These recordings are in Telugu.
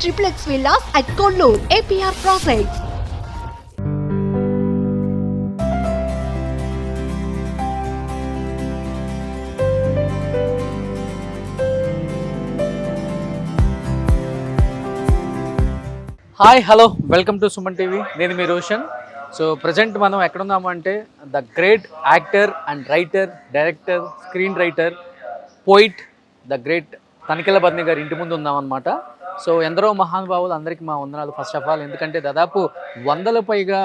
triplex villas at Kollur, APR Projects. Hi hello welcome to Suman TV. నేను మీ రోషన్. సో ప్రజెంట్ మనం ఎక్కడున్నాము అంటే the great actor and writer, director, screen writer, poet, the great Tanikella బద్ని గారి ఇంటి ముందు ఉన్నామన్నమాట. సో ఎందరో మహానుభావులు, అందరికీ మా వందనాలు ఫస్ట్ ఆఫ్ ఆల్. ఎందుకంటే దాదాపు 100 పైగా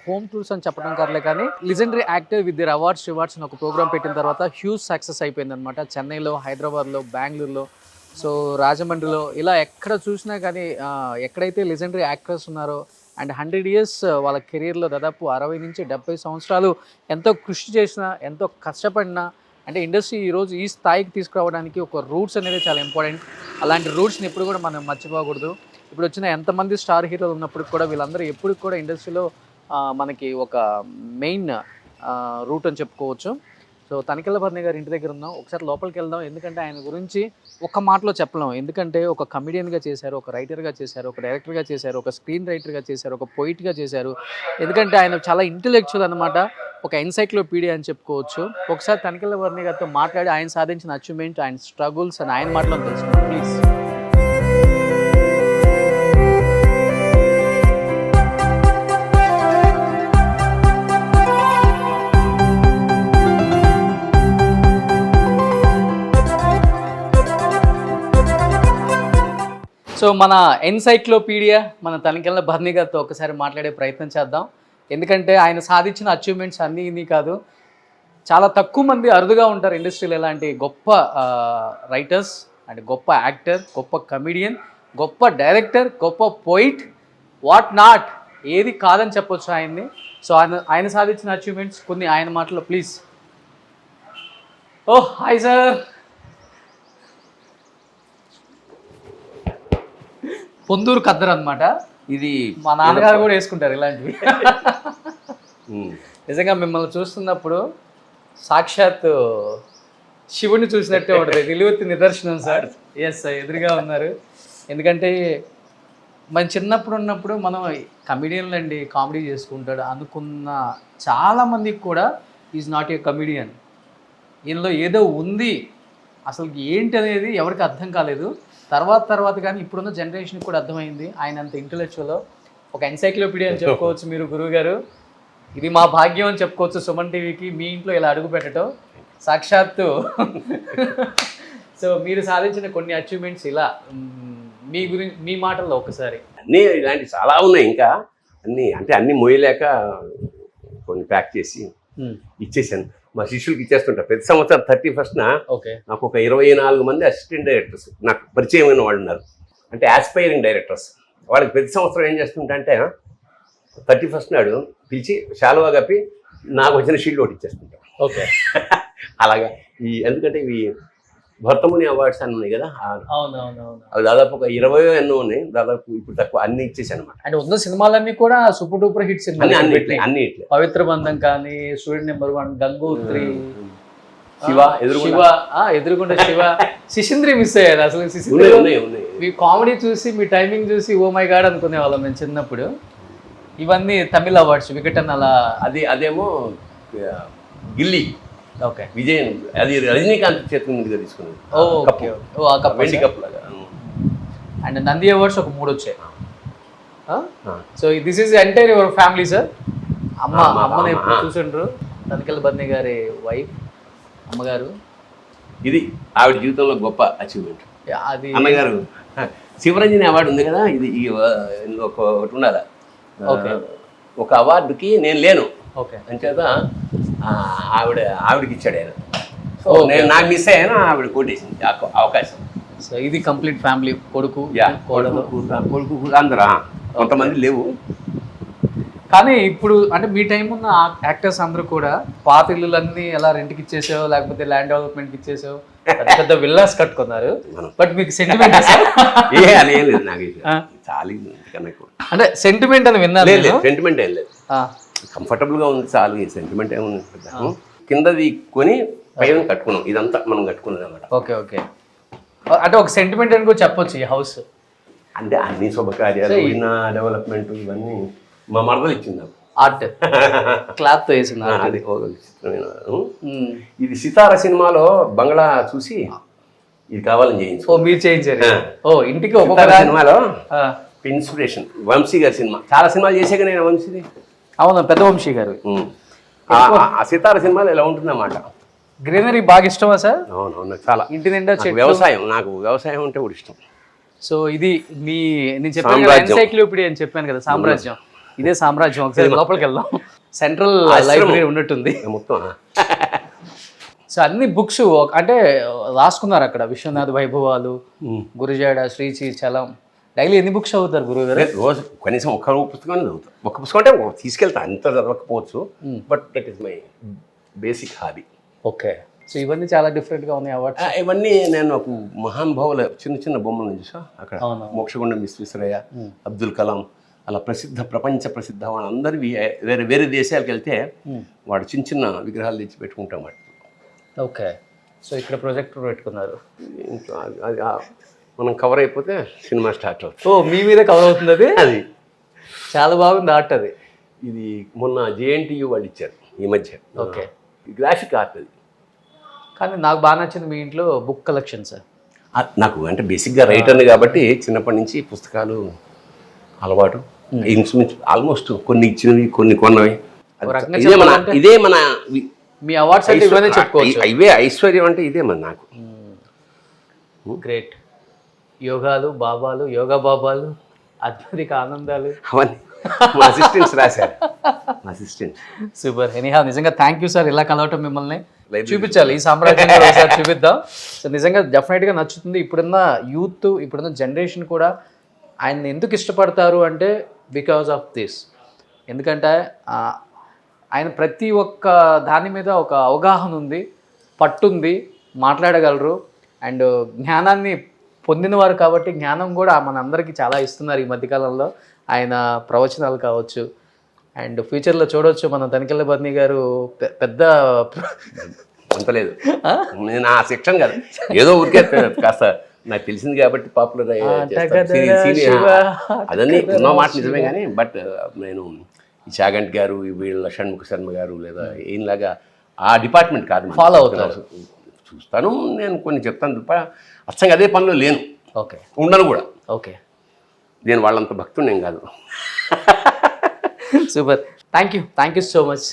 హోమ్ టూర్స్ అని చెప్పడం కాదులే కానీ లిజెండరీ యాక్టర్ విత్ దిర్ అవార్డ్స్ అని ఒక ప్రోగ్రామ్ పెట్టిన తర్వాత హ్యూజ్ సక్సెస్ అయిపోయిందనమాట. చెన్నైలో, హైదరాబాద్లో, బెంగళూరులో, సో రాజమండ్రిలో, ఇలా ఎక్కడ చూసినా కానీ ఎక్కడైతే లెజెండరీ యాక్టర్స్ ఉన్నారో అండ్ 100 years వాళ్ళ కెరీర్లో దాదాపు 60 నుంచి 70 సంవత్సరాలు ఎంతో కృషి చేసినా, ఎంతో కష్టపడినా, అంటే ఇండస్ట్రీ ఈరోజు ఈ స్థాయికి తీసుకురావడానికి ఒక రూట్స్ అనేది చాలా ఇంపార్టెంట్. అలాంటి రూట్స్ని ఎప్పుడు కూడా మనం మర్చిపోకూడదు. ఇప్పుడు వచ్చిన ఎంతమంది స్టార్ హీరోలు ఉన్నప్పుడు కూడా వీళ్ళందరూ ఎప్పుడు కూడా ఇండస్ట్రీలో మనకి ఒక మెయిన్ రూట్ అని చెప్పుకోవచ్చు. సో తనికెళ్ళ బద్ని గారి ఇంటి దగ్గర ఉన్నాం. ఒకసారి లోపలికి వెళ్దాం. ఎందుకంటే ఆయన గురించి ఒక మాటలో చెప్పలేం. ఎందుకంటే ఒక కమెడియన్గా చేశారు, ఒక రైటర్గా చేశారు, ఒక డైరెక్టర్గా చేశారు, ఒక స్క్రీన్ రైటర్గా చేశారు, ఒక పోయిట్గా చేశారు. ఎందుకంటే ఆయన చాలా ఇంటెలెక్చువల్ అనమాట, ఒక ఎన్సైక్లోపీడియా అని చెప్పుకోవచ్చు. ఒకసారి తనికెళ్ళ బద్ని గారితో మాట్లాడి ఆయన సాధించిన అచీవ్మెంట్, ఆయన స్ట్రగుల్స్ అని ఆయన మాటలో తెలుసుకుంటాం ప్లీజ్. సో మన ఎన్సైక్లోపీడియా మన తనికెళ్ళ బద్ని గారితో ఒకసారి మాట్లాడే ప్రయత్నం చేద్దాం. ఎందుకంటే ఆయన సాధించిన అచీవ్మెంట్స్ అన్నీ ఇన్ని కాదు, చాలా తక్కువ మంది అరుదుగా ఉంటారు ఇండస్ట్రీలో ఇలాంటి గొప్ప రైటర్స్ అండ్ గొప్ప యాక్టర్, గొప్ప కమెడియన్, గొప్ప డైరెక్టర్, గొప్ప పోయిట్, వాట్ నాట్, ఏది కాదని చెప్పొచ్చు ఆయన్ని. సో ఆయన సాధించిన అచీవ్మెంట్స్ కొన్ని ఆయన మాటలో please. Oh hi sir. Ponduru కద్దరు అనమాట ఇది. మా నాన్నగారు కూడా వేసుకుంటారు ఇలాంటివి. నిజంగా మిమ్మల్ని చూస్తున్నప్పుడు సాక్షాత్ శివుని చూసినట్టే ఉంటుంది. నిలువెత్తి నిదర్శనం సార్. ఎస్ సార్, ఎదురుగా ఉన్నారు. ఎందుకంటే మన చిన్నప్పుడు ఉన్నప్పుడు మనం కమెడియన్లు అండి, కామెడీ చేసుకుంటాడు అనుకున్న చాలామందికి కూడా ఈజ్ నాట్ ఏ కమెడియన్, ఈయనలో ఏదో ఉంది, అసలు ఏంటి అనేది ఎవరికి అర్థం కాలేదు. తర్వాత కానీ ఇప్పుడున్న జనరేషన్కి కూడా అర్థమైంది ఆయన అంత ఇంటెలెక్చువల్, ఒక ఎన్సైక్లోపీడియా అని చెప్పుకోవచ్చు మీరు గురువు గారు. ఇది మా భాగ్యం అని చెప్పుకోవచ్చు సుమన్ టీవీకి మీ ఇంట్లో ఇలా అడుగు పెట్టడం సాక్షాత్తు. సో మీరు సాధించిన కొన్ని అచీవ్మెంట్స్ ఇలా మీ గురించి మీ మాటల్లో ఒకసారి. అన్నీ ఇలాంటి చాలా ఉన్నాయి, ఇంకా అన్నీ మోయలేక కొన్ని ప్యాక్ చేసి ఇచ్చేసాను. మా శిష్యులకి ఇచ్చేస్తుంటా. ప్రతి సంవత్సరం 31st నాకు ఒక 24 మంది అసిస్టెంట్ డైరెక్టర్స్ నాకు పరిచయమైన వాళ్ళు ఉన్నారు, అంటే ఆస్పైరింగ్ డైరెక్టర్స్. వాళ్ళకి ప్రతి సంవత్సరం ఏం చేస్తుంటా అంటే 31st నాడు పిలిచి శాలువా కప్పి నాకు వచ్చిన షీల్డ్ ఒకటి ఇచ్చేస్తుంటా. ఓకే. అలాగా ఎందుకంటే ఇవి భర్తముని అవార్డ్స్ అని ఉన్నాయి కదా, అవి దాదాపు ఒక 20 ఎన్నో ఉన్నాయి. దాదాపు ఇప్పుడు తక్కువ అన్ని ఇచ్చేసాను అనమాట. అంటే ఉన్న సినిమాలన్నీ కూడా సూపర్ డూపర్ హిట్స్ అన్ని ఇట్లా. పవిత్ర బంధం కానీ, స్టూడెంట్ నెంబర్ 1, గంగోత్రి, శివ, ఎదురుగుండా శివ, శిశింద్రి మిస్ అయ్యారు. అసలు శిశింద్రి మీ కామెడీ చూసి, మీ టైమింగ్ చూసి ఓ మై గాడ్ అనుకునే వాళ్ళం మేము చిన్నప్పుడు. ఇవన్నీ తమిళ అవార్డ్స్, వికటన్ అలా. అదేమో గిల్లీ. ఓకే. విజయన్, అది రజనీకాంత్ చేతుల మీదుగా తీసుకున్నాను. వెండి కప్ లాగా. అండ్ నంది అవార్డ్స్ ఒక 3 వచ్చాయి. So this is entire your family sir. అమ్మని ఎప్పుడు చూసిండ్రు? తనికెళ్ళ బద్ని గారి వైఫ్, అమ్మగారు. ఇది ఆవిడ జీవితంలో గొప్ప అచీవ్మెంట్. అది అమ్మగారు శివరంజని అవార్డు ఉంది కదా, ఇది ఒకటి ఉండాలి. ఒక అవార్డుకి నేను లేను. ఓకే. అంచేత ఆవిడకి ఇచ్చాడు ఆయన. సో నేను నాకు మిస్ అయ్యాను, ఆవిడ కొట్టేసింది అవకాశం. సో ఇది కంప్లీట్ ఫ్యామిలీ, కొడుకు, కొడుకు అందరూ, కొంతమంది లేవు. కానీ ఇప్పుడు అంటే మీ టైం ఉన్న యాక్టర్స్ అందరూ కూడా పాత ఇల్లులన్నీ ఎలా రెంట్కి ఇచ్చేసావు, లేకపోతే ల్యాండ్ డెవలప్మెంట్కి ఇచ్చేసావు, పెద్ద విల్లాస్ కట్టుకున్నారు. బట్ మీకు సెంటిమెంట్ అంటే సెంటిమెంట్ అని విన్నారు? సెంటిమెంట్ ఏం లేదు, కంఫర్టబుల్గా ఉంది చాలు. ఈ సెంటిమెంట్ ఏముంది? కిందది కొని పైన కట్టుకున్నాం, ఇదంతా మనం కట్టుకున్నది అనమాట. ఓకే. అంటే ఒక సెంటిమెంట్ అని కూడా చెప్పొచ్చు ఈ హౌస్. అంటే అన్ని శుభకార్యాలు విన్న డెవలప్మెంట్ ఇవన్నీ మా మరదలు ఇచ్చింది నాకు. ఆర్ట్ క్లాత్ తో వేసింది అది ఒక విచిత్రమైన ఇది సితార సినిమాలో బంగ్లా చూసి ఇది కావాలని చేయించు. ఓ మీరు చేయించారు. ఓ ఇంటికి ఒక్కొక్క సితార సినిమాలో ఇన్స్పిరేషన్ వంశీ గారి సినిమా. చాలా సినిమాలు చేసాక నేను వంశీది. అవును, పెద్ద వంశీ గారు. ఆ సితార సినిమాలో ఇలా ఉంటుందన్నమాట. గ్రీనరీ బాగా ఇష్టమా సార్? అవునవును, చాలా. ఇంటి నిండా నాకు వ్యవసాయం అంటే కూడా ఇష్టం. సో ఇది మీ నేను చెప్పాను ఎన్సైక్లోపీడియా అని చెప్పాను కదా, సామ్రాజ్యం. ఇదే సామ్రాజ్యం. ఒకసారి లోపలికి వెళ్దాం. సెంట్రల్ లైబ్రరీ ఉన్నట్టుంది మొత్తం. సో అన్ని బుక్స్ అంటే రాసుకున్నారు అక్కడ. విశ్వనాథ వైభవాలు, గురుజాడ, శ్రీచి, చలం. డైలీ ఎన్ని బుక్స్ చదువుతారు గురువు గారు? రోజు కనీసం ఒక్క పుస్తకం చదువుతాను. ఒక్క పుస్తకం అంటే తీసుకెళ్తా, అంత చదవకపోవచ్చు, but that is my basic hobby. Okay. So ఇవన్నీ చాలా డిఫరెంట్గా ఉన్నాయి అవార్డ్స్. ఇవన్నీ నేను ఒక మహానుభావుల చిన్న చిన్న బొమ్మలు చూసా అక్కడ. మోక్షగుండం విశ్వేశ్వరయ్య, అబ్దుల్ కలాం, అలా ప్రపంచ ప్రసిద్ధ వాళ్ళందరివి వేరే వేరే దేశాలకు వెళ్తే వాడు చిన్న చిన్న విగ్రహాలు తెచ్చి పెట్టుకుంటాం వాటి. ఓకే. సో ఇక్కడ ప్రొజెక్టర్ పెట్టుకున్నారు. మనం కవర్ అయిపోతే సినిమా స్టార్ట్ అవుతుంది. ఓ మీ మీద కవర్ అవుతుంది అది. అది చాలా బాగుంది ఆర్ట్. అది ఇది మొన్న JNTU వాళ్ళు ఇచ్చారు ఈ మధ్య. ఓకే. గ్రాఫిక్ ఆర్ట్ అది. కానీ నాకు బాగా నచ్చింది మీ ఇంట్లో బుక్ కలెక్షన్ సార్. నాకు అంటే బేసిక్గా రైటర్ని కాబట్టి చిన్నప్పటి నుంచి పుస్తకాలు అలవాటు. ఇన్స్ట్రుమెంట్స్ ఆల్మోస్ట్ కొన్ని ఇచ్చినవి, కొన్ని కొన్నవి. ఇదే మన మీ అవార్డ్స్ అంటే ఇవన్నీ చెప్పుకోవచ్చు. ఇవే ఐశ్వర్యం అంటే ఇదే మన నాకు. గ్రేట్. యోగాలు, బాబాలు, యోగా బాబాలు, అద్భుతిక ఆనందాలు అవన్నీ మా అసిస్టెంట్స్ రాశారు. Assistant super. ఎనీహా నిజంగా థ్యాంక్ యూ సార్. ఇలా కలవటం మిమ్మల్ని చూపించాలి, ఈ సామ్రాజ్యం ఒకసారి చూపిద్దాం. సో నిజంగా డెఫినెట్గా నచ్చుతుంది. ఇప్పుడున్న యూత్, ఇప్పుడున్న జనరేషన్ కూడా ఆయన ఎందుకు ఇష్టపడతారు అంటే బికాజ్ ఆఫ్ దిస్. ఎందుకంటే ఆయన ప్రతి ఒక్క దాని మీద ఒక అవగాహన ఉంది, పట్టుంది, మాట్లాడగలరు. అండ్ జ్ఞానాన్ని పొందినవారు కాబట్టి జ్ఞానం కూడా మనందరికీ చాలా ఇస్తున్నారు ఈ మధ్యకాలంలో. ఆయన ప్రవచనాలు కావచ్చు, అండ్ ఫ్యూచర్లో చూడవచ్చు మన తనికెళ్ళ బర్ని గారు పెద్ద అంతలేదు. నేను ఆ సెక్షన్ కదా, ఏదో ఊరికే కాస్త నాకు తెలిసింది కాబట్టి పాపులర్ అదన్నీ ఉన్న మాట నిజమే. కానీ బట్ నేను ఈ చాగంటి గారు, వీళ్ళ షణ్ముఖ శర్మ గారు లేదా ఈయనలాగా ఆ డిపార్ట్మెంట్ కాదు, ఫాలో అవుతారు. చూస్తాను, నేను కొన్ని చెప్తాను తప్ప అచ్చంగా అదే పనిలో లేను. ఓకే. ఉండను కూడా. ఓకే. నేను వాళ్ళంత భక్తుడు నేను కాదు. Super. Thank you so much.